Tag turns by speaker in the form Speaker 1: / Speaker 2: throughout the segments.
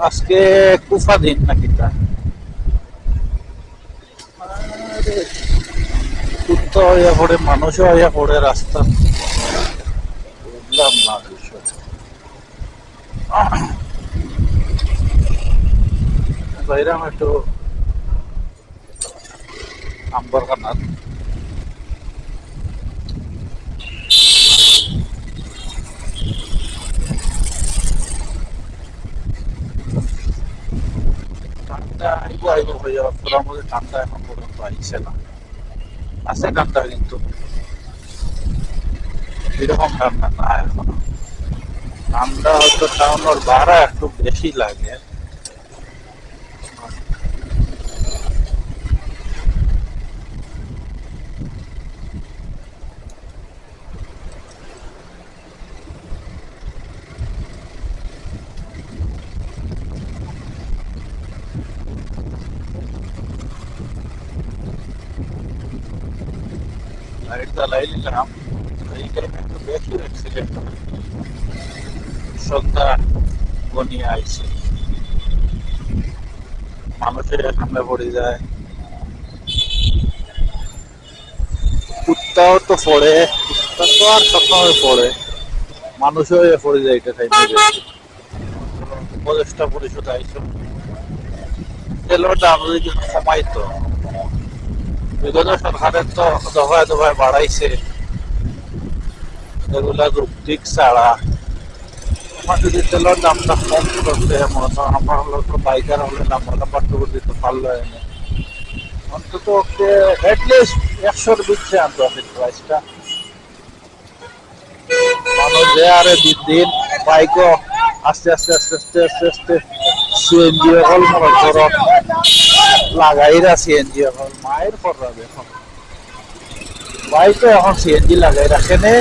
Speaker 1: আজকে কুফা দিন নাকি তা কুত্তা হইয়া পড়ে মানুষও হইয়া পড়ে রাস্তা বুঝলাম না বিষয় বাইরাম একটু আম্বর খানার ঠান্ডা আইব আইব হইয়া তোরার মধ্যে ঠান্ডা এখন পর্যন্ত আইছে না আছে ঠান্ডা কিন্তু এরকম ঠান্ডা না এখন ঠান্ডা হয়তো টাউনের ভাড়া একটু বেশি লাগে লাইট জ্বালাই নিলাম এই টাইমে একটু বেশি অ্যাক্সিডেন্ট সন্ধ্যা গনিয়ে আইছে মানুষের সামনে পড়ে যায় কুত্তাও তো পড়ে কুত্তা তো আর সবসময় পড়ে মানুষও পড়ে যায় এটা টাইমে বেশি উপদেষ্টা পরিষদ আইসো তেলের দাম যদি কিছু কমাইতো বিগত সরকারের তো দফায় দফায় বাড়াইছে এগুলা যৌক্তিক ছাড়া আমার যদি তেলের দামটা কম করতে মনে হয় আমার হলো তো বাইকার হলে নাম্বার নাম্বার টুকু দিতে পারলো এনে অন্তত ওকে অ্যাটলিস্ট 100-র বিচ্ছে আনতো আছে প্রাইসটা মানুষ যে আরে দিন দিন বাইকও আস্তে আস্তে আস্তে আস্তে আস্তে আস্তে সিএনজি হল মনে করো লাগাইরা সিএনজি হল মায়ের পড়া এখন বাইকও এখন সিএনজি লাগাই রাখেনে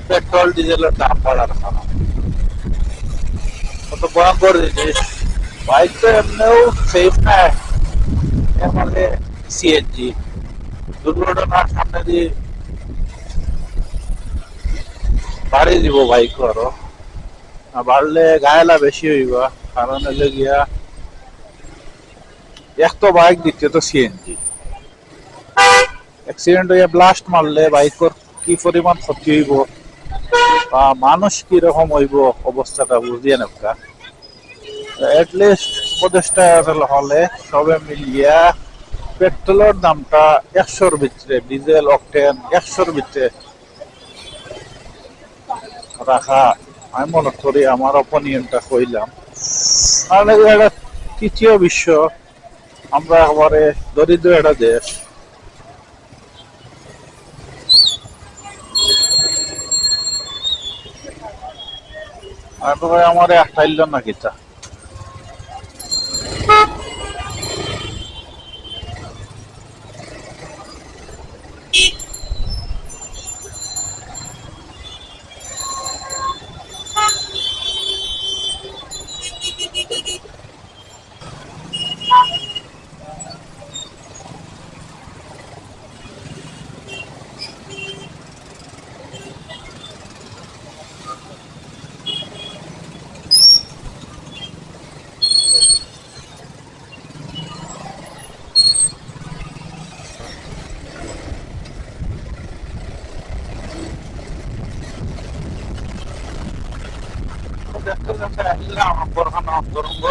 Speaker 1: পেট্রোল ডিজেলের দাম বাড়ার কারণ কত ভয়ঙ্কর জিনিস বাইক তো এমনিও সেফ নাই এর মধ্যে সিএনজি দুর্ঘটনার সামনে দিয়ে বাড়ি দিব বাইক আরো বাড়লে গায়েলা বেশি হইবা কারণ হলে গিয়া এক তো বাইক দিচ্ছে তো সিএনজি অ্যাক্সিডেন্ট হইয়া ব্লাস্ট মারলে বাইকের কি পরিমাণ ক্ষতি হইব বা মানুষ কিরকম হইব অবস্থাটা বুঝিয়ে নেবকা এটলিস্ট উপদেষ্টা হলে সবে মিলিয়া পেট্রোলের দামটা 100-র ভিতরে ডিজেল অকটেন 100-র ভিতরে রাখা আমি মনে করি আমার অপিনিয়নটা কইলাম কারণ একটা তৃতীয় বিশ্ব আমরা একেবারে দরিদ্র একটা দেশ তারপরে আমার একটা ইল না কিতা দেখতে দেখতে আসলাম বরখানা অন্তরঙ্গ